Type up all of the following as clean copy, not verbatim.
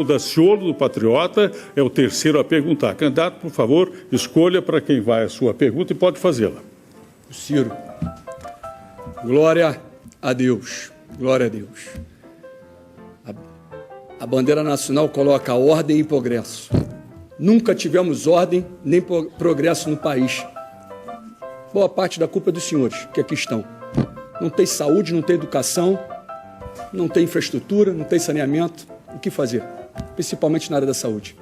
O Daciolo, do Patriota, é o terceiro a perguntar. Candidato, por favor, escolha para quem vai a sua pergunta e pode fazê-la. Ciro. Glória a Deus. Glória a Deus. A bandeira nacional coloca ordem e progresso. Nunca tivemos ordem nem progresso no país. Boa parte da culpa é dos senhores que aqui estão. Não tem saúde, não tem educação, não tem infraestrutura, não tem saneamento. O que fazer? Principalmente na área da saúde.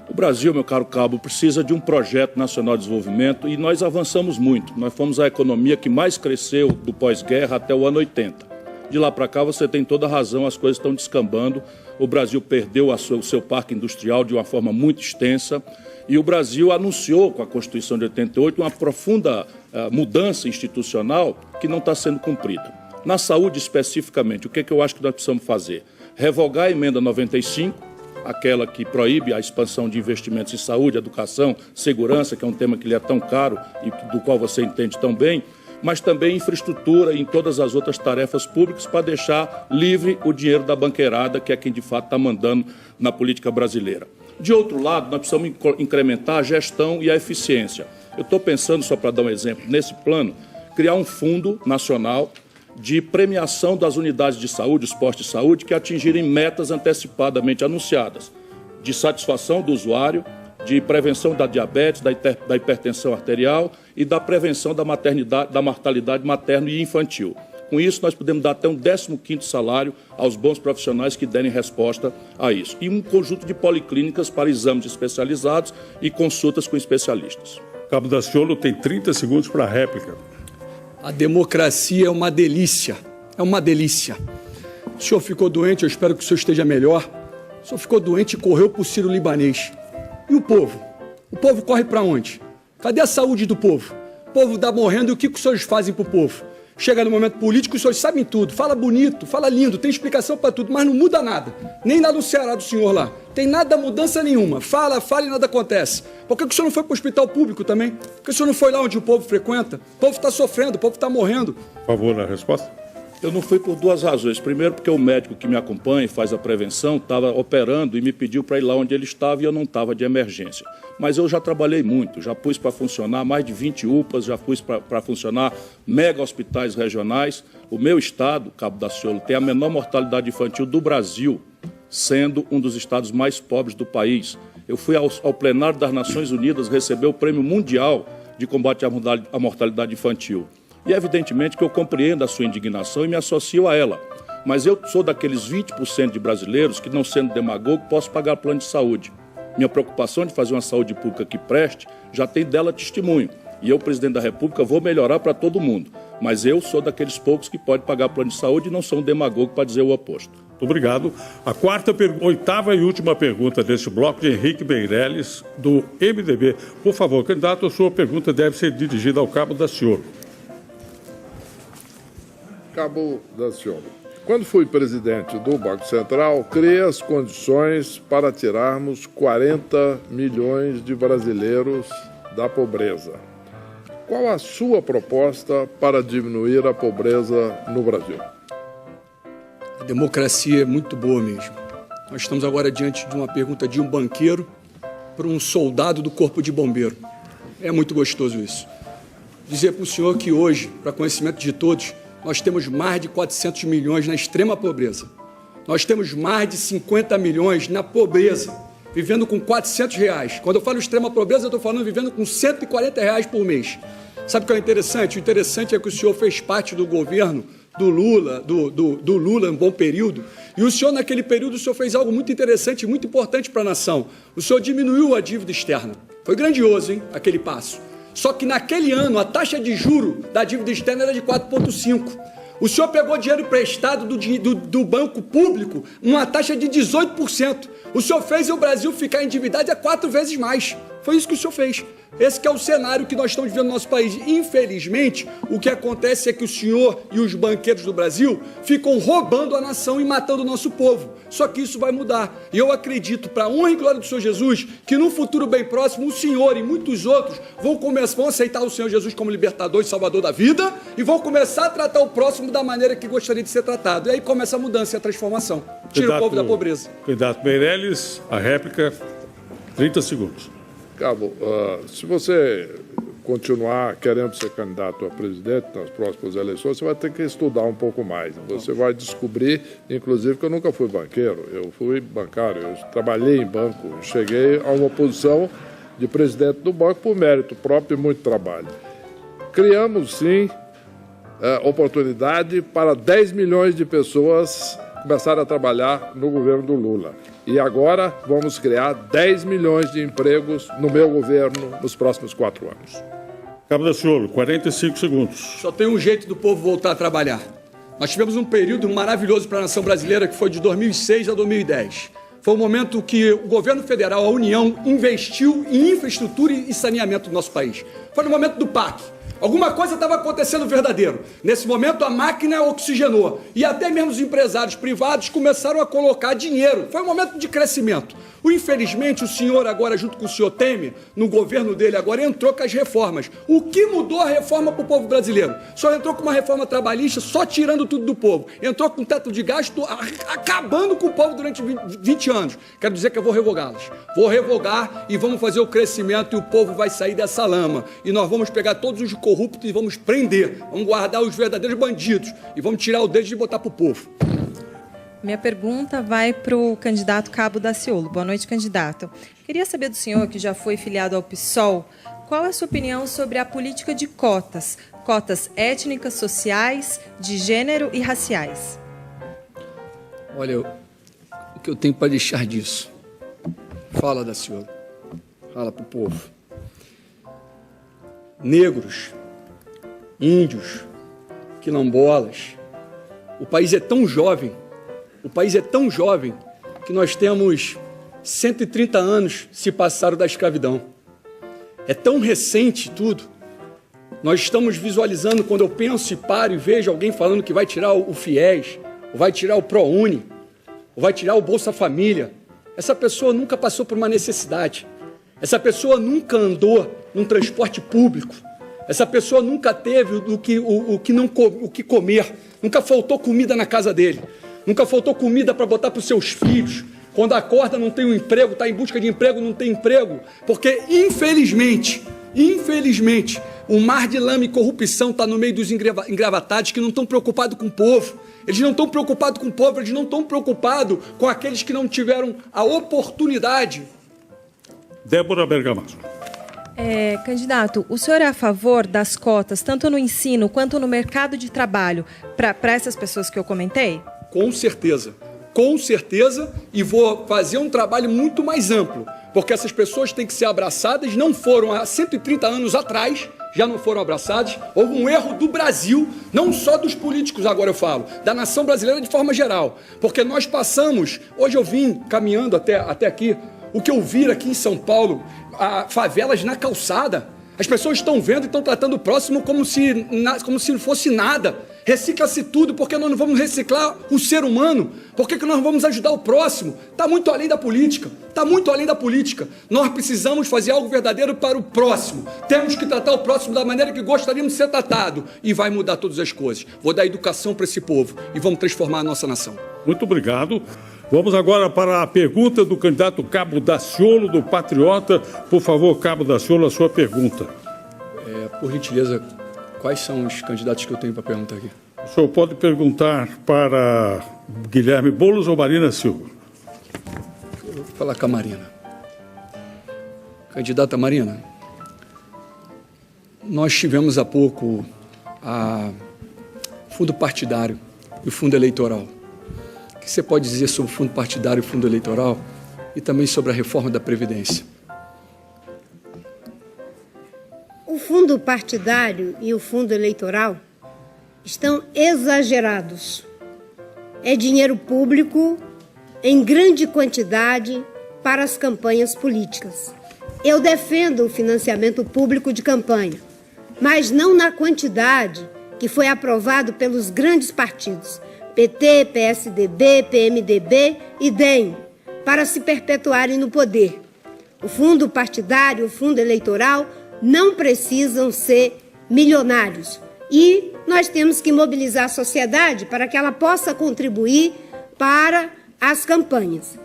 O Brasil, meu caro Cabo, precisa de um projeto nacional de desenvolvimento e nós avançamos muito. Nós fomos a economia que mais cresceu do pós-guerra até o ano 80. De lá para cá você tem toda a razão, as coisas estão descambando. O Brasil perdeu o seu parque industrial de uma forma muito extensa e o Brasil anunciou com a Constituição de 88 uma profunda mudança institucional que não está sendo cumprida. Na saúde especificamente, o que eu acho que nós precisamos fazer? Revogar a emenda 95, aquela que proíbe a expansão de investimentos em saúde, educação, segurança, que é um tema que lhe é tão caro e do qual você entende tão bem, mas também infraestrutura e em todas as outras tarefas públicas para deixar livre o dinheiro da banqueirada, que é quem de fato está mandando na política brasileira. De outro lado, nós precisamos incrementar a gestão e a eficiência. Eu estou pensando, só para dar um exemplo, nesse plano, criar um fundo nacional de premiação das unidades de saúde, os postos de saúde, que atingirem metas antecipadamente anunciadas, de satisfação do usuário, de prevenção da diabetes, da hipertensão arterial e da prevenção da mortalidade materno e infantil. Com isso, nós podemos dar até um 15º salário aos bons profissionais que derem resposta a isso. E um conjunto de policlínicas para exames especializados e consultas com especialistas. Cabo Daciolo tem 30 segundos para a réplica. A democracia é uma delícia, é uma delícia. O senhor ficou doente, eu espero que o senhor esteja melhor. O senhor ficou doente e correu para o Sírio-Libanês. E o povo? O povo corre para onde? Cadê a saúde do povo? O povo está morrendo e o que os senhores fazem para o povo? Chega no momento político, os senhores sabem tudo, fala bonito, fala lindo, tem explicação para tudo, mas não muda nada. Nem lá no Ceará do senhor lá. Tem nada, mudança nenhuma. Fala e nada acontece. Por que o senhor não foi para o hospital público também? Por que o senhor não foi lá onde o povo frequenta? O povo está sofrendo, o povo está morrendo. Por favor, a resposta. Eu não fui por duas razões. Primeiro, porque o médico que me acompanha e faz a prevenção estava operando e me pediu para ir lá onde ele estava e eu não estava de emergência. Mas eu já trabalhei muito, já pus para funcionar mais de 20 UPAs, já pus para funcionar mega hospitais regionais. O meu estado, Cabo Daciolo, tem a menor mortalidade infantil do Brasil, sendo um dos estados mais pobres do país. Eu fui ao plenário das Nações Unidas receber o Prêmio Mundial de Combate à Mortalidade Infantil. E, evidentemente, que eu compreendo a sua indignação e me associo a ela. Mas eu sou daqueles 20% de brasileiros que, não sendo demagogo, posso pagar plano de saúde. Minha preocupação de fazer uma saúde pública que preste já tem dela testemunho. E eu, presidente da República, vou melhorar para todo mundo. Mas eu sou daqueles poucos que pode pagar plano de saúde e não sou um demagogo para dizer o oposto. Muito obrigado. A oitava e última pergunta deste bloco de Henrique Meirelles, do MDB. Por favor, candidato, a sua pergunta deve ser dirigida ao Cabo Daciolo. Cabo Daciolo, quando fui presidente do Banco Central, criei as condições para tirarmos 40 milhões de brasileiros da pobreza. Qual a sua proposta para diminuir a pobreza no Brasil? A democracia é muito boa mesmo. Nós estamos agora diante de uma pergunta de um banqueiro para um soldado do Corpo de Bombeiro. É muito gostoso isso. Dizer para o senhor que hoje, para conhecimento de todos, nós temos mais de 400 milhões na extrema pobreza. Nós temos mais de 50 milhões na pobreza, vivendo com R$400. Quando eu falo extrema pobreza, eu estou falando vivendo com R$140 por mês. Sabe o que é interessante? O interessante é que o senhor fez parte do governo do Lula, do Lula, um bom período, e o senhor, naquele período, o senhor fez algo muito interessante, muito importante para a nação. O senhor diminuiu a dívida externa. Foi grandioso, hein, aquele passo. Só que naquele ano a taxa de juro da dívida externa era de 4,5%. O senhor pegou dinheiro emprestado do banco público numa taxa de 18%. O senhor fez o Brasil ficar endividado a 4 vezes mais. Foi isso que o senhor fez. Esse que é o cenário que nós estamos vivendo no nosso país. Infelizmente, o que acontece é que o senhor e os banqueiros do Brasil ficam roubando a nação e matando o nosso povo. Só que isso vai mudar. E eu acredito, para a honra e glória do Senhor Jesus, que no futuro bem próximo, o senhor e muitos outros vão aceitar o Senhor Jesus como libertador e salvador da vida e vão começar a tratar o próximo da maneira que gostaria de ser tratado. E aí começa a mudança e a transformação. Tira o povo da pobreza. Candidato Meirelles, a réplica, 30 segundos. Cabo, se você continuar querendo ser candidato a presidente nas próximas eleições, você vai ter que estudar um pouco mais. Você vai descobrir, inclusive, que eu nunca fui banqueiro, eu fui bancário, eu trabalhei em banco, cheguei a uma posição de presidente do banco por mérito próprio e muito trabalho. Criamos, sim, oportunidade para 10 milhões de pessoas começarem a trabalhar no governo do Lula. E agora vamos criar 10 milhões de empregos no meu governo nos próximos 4 anos. Cabo Daciolo, 45 segundos. Só tem um jeito do povo voltar a trabalhar. Nós tivemos um período maravilhoso para a nação brasileira que foi de 2006 a 2010. Foi o momento que o governo federal, a União, investiu em infraestrutura e saneamento do nosso país. Foi no momento do PAC. Alguma coisa estava acontecendo verdadeiro. Nesse momento, a máquina oxigenou. E até mesmo os empresários privados começaram a colocar dinheiro. Foi um momento de crescimento. Infelizmente, o senhor agora, junto com o senhor Temer, no governo dele agora, entrou com as reformas. O que mudou a reforma para o povo brasileiro? Só entrou com uma reforma trabalhista, só tirando tudo do povo. Entrou com teto de gasto, acabando com o povo durante 20 anos. Quero dizer que eu vou revogá-las. Vou revogar e vamos fazer o crescimento e o povo vai sair dessa lama. E nós vamos pegar todos os corruptos e vamos prender. Vamos guardar os verdadeiros bandidos e vamos tirar o dedo e botar para o povo. Minha pergunta vai para o candidato Cabo Daciolo. Boa noite, candidato. Queria saber do senhor, que já foi filiado ao PSOL, qual é a sua opinião sobre a política de cotas? Cotas étnicas, sociais, de gênero e raciais. Olha, o que eu tenho para deixar disso? Fala, Daciolo. Fala para o povo. Negros, índios, quilombolas. O país é tão jovem. O país é tão jovem que nós temos 130 anos se passaram da escravidão. É tão recente tudo. Nós estamos visualizando, quando eu penso e paro e vejo alguém falando que vai tirar o FIES, ou vai tirar o ProUni, ou vai tirar o Bolsa Família. Essa pessoa nunca passou por uma necessidade. Essa pessoa nunca andou num transporte público. Essa pessoa nunca teve o que comer. Nunca faltou comida na casa dele. Nunca faltou comida para botar para os seus filhos. Quando acorda não tem um emprego, está em busca de emprego, não tem emprego. Porque, infelizmente, o mar de lama e corrupção está no meio dos engravatados que não estão preocupados com o povo. Eles não estão preocupados com o povo, eles não estão preocupados com aqueles que não tiveram a oportunidade. Débora Bergamasco. Candidato, o senhor é a favor das cotas, tanto no ensino quanto no mercado de trabalho, para essas pessoas que eu comentei? Com certeza, e vou fazer um trabalho muito mais amplo, porque essas pessoas têm que ser abraçadas, não foram há 130 anos atrás, já não foram abraçadas. Houve um erro do Brasil, não só dos políticos, agora eu falo, da nação brasileira de forma geral, porque nós passamos, hoje eu vim caminhando até aqui, o que eu vi aqui em São Paulo, favelas na calçada. As pessoas estão vendo e estão tratando o próximo como se não fosse nada. Recicla-se tudo, porque nós não vamos reciclar o ser humano? Por que nós não vamos ajudar o próximo? Está muito além da política. Nós precisamos fazer algo verdadeiro para o próximo. Temos que tratar o próximo da maneira que gostaríamos de ser tratado. E vai mudar todas as coisas. Vou dar educação para esse povo e vamos transformar a nossa nação. Muito obrigado. Vamos agora para a pergunta do candidato Cabo Daciolo, do Patriota. Por favor, Cabo Daciolo, a sua pergunta. Por gentileza, quais são os candidatos que eu tenho para perguntar aqui? O senhor pode perguntar para Guilherme Boulos ou Marina Silva? Eu vou falar com a Marina. Candidata Marina, nós tivemos há pouco o fundo partidário e o fundo eleitoral. O que você pode dizer sobre o fundo partidário e o fundo eleitoral e também sobre a reforma da Previdência? O fundo partidário e o fundo eleitoral estão exagerados. É dinheiro público em grande quantidade para as campanhas políticas. Eu defendo o financiamento público de campanha, mas não na quantidade que foi aprovado pelos grandes partidos, PT, PSDB, PMDB e DEM, para se perpetuarem no poder. O fundo partidário, o fundo eleitoral, não precisam ser milionários. E nós temos que mobilizar a sociedade para que ela possa contribuir para as campanhas.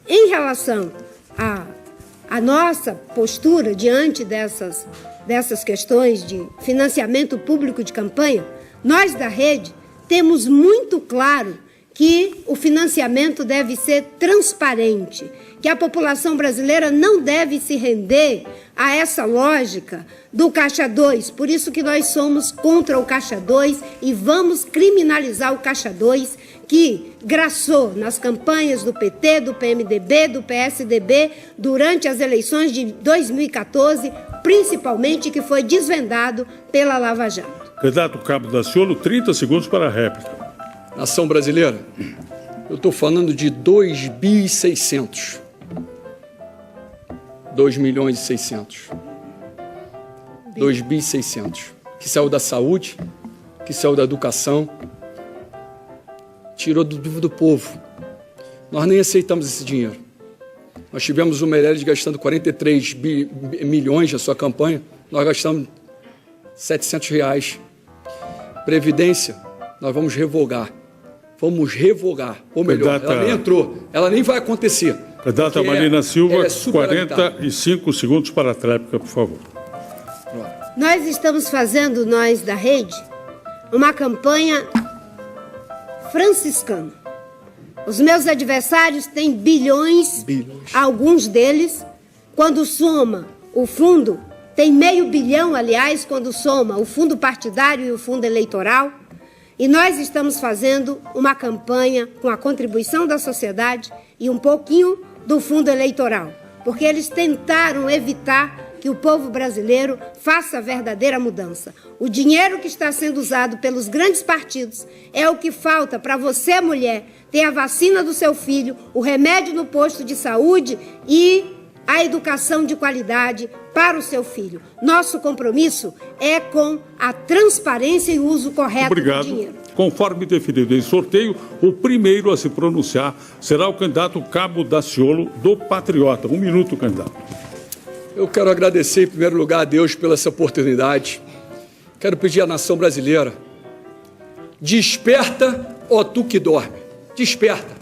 Em relação à nossa postura diante dessas questões de financiamento público de campanha, nós da Rede temos muito claro que o financiamento deve ser transparente, que a população brasileira não deve se render a essa lógica do Caixa 2. Por isso que nós somos contra o Caixa 2 e vamos criminalizar o Caixa 2, que graçou nas campanhas do PT, do PMDB, do PSDB, durante as eleições de 2014, principalmente, que foi desvendado pela Lava Jato. Candidato Cabo Daciolo, 30 segundos para a réplica. Nação brasileira, eu estou falando de 2.600. 2.600.000. 2.600. Que saiu da saúde, que saiu da educação, tirou do povo. Nós nem aceitamos esse dinheiro. Nós tivemos o Meirelles gastando 43 milhões na sua campanha, nós gastamos R$700. Previdência, nós vamos revogar. Vamos revogar. Ou melhor, ela nem entrou, ela nem vai acontecer. Candidata Marina Silva, 45 segundos para a tréplica, por favor. Nós estamos fazendo, nós da Rede, uma campanha franciscana. Os meus adversários têm bilhões, alguns deles, quando soma o fundo, tem R$500 bilhão, aliás, quando soma o fundo partidário e o fundo eleitoral. E nós estamos fazendo uma campanha com a contribuição da sociedade e um pouquinho do fundo eleitoral, porque eles tentaram evitar que o povo brasileiro faça a verdadeira mudança. O dinheiro que está sendo usado pelos grandes partidos é o que falta para você, mulher, ter a vacina do seu filho, o remédio no posto de saúde e a educação de qualidade para o seu filho. Nosso compromisso é com a transparência e o uso correto do dinheiro. Conforme definido em sorteio, o primeiro a se pronunciar será o candidato Cabo Daciolo, do Patriota. 1 minuto, candidato. Eu quero agradecer, em primeiro lugar, a Deus pela essa oportunidade. Quero pedir à nação brasileira: desperta, ó tu que dorme. Desperta.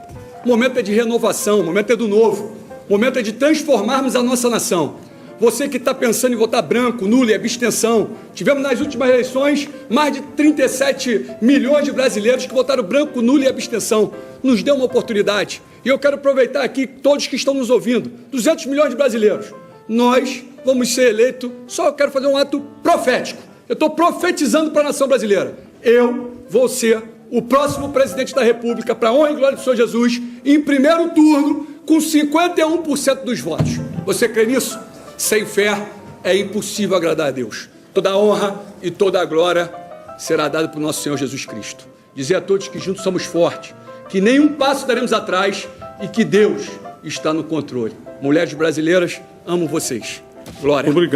O momento é de renovação, o momento é do novo. O momento é de transformarmos a nossa nação. Você que está pensando em votar branco, nulo e abstenção, tivemos nas últimas eleições mais de 37 milhões de brasileiros que votaram branco, nulo e abstenção. Nos deu uma oportunidade. E eu quero aproveitar aqui todos que estão nos ouvindo, 200 milhões de brasileiros. Nós vamos ser eleitos, só eu quero fazer um ato profético. Eu estou profetizando para a nação brasileira. Eu vou ser o próximo presidente da República, para a honra e glória do Senhor Jesus, em primeiro turno, com 51% dos votos. Você crê nisso? Sem fé é impossível agradar a Deus. Toda a honra e toda a glória será dada para o nosso Senhor Jesus Cristo. Dizer a todos que juntos somos fortes, que nenhum passo daremos atrás e que Deus está no controle. Mulheres brasileiras, amo vocês. Glória. Obrigado.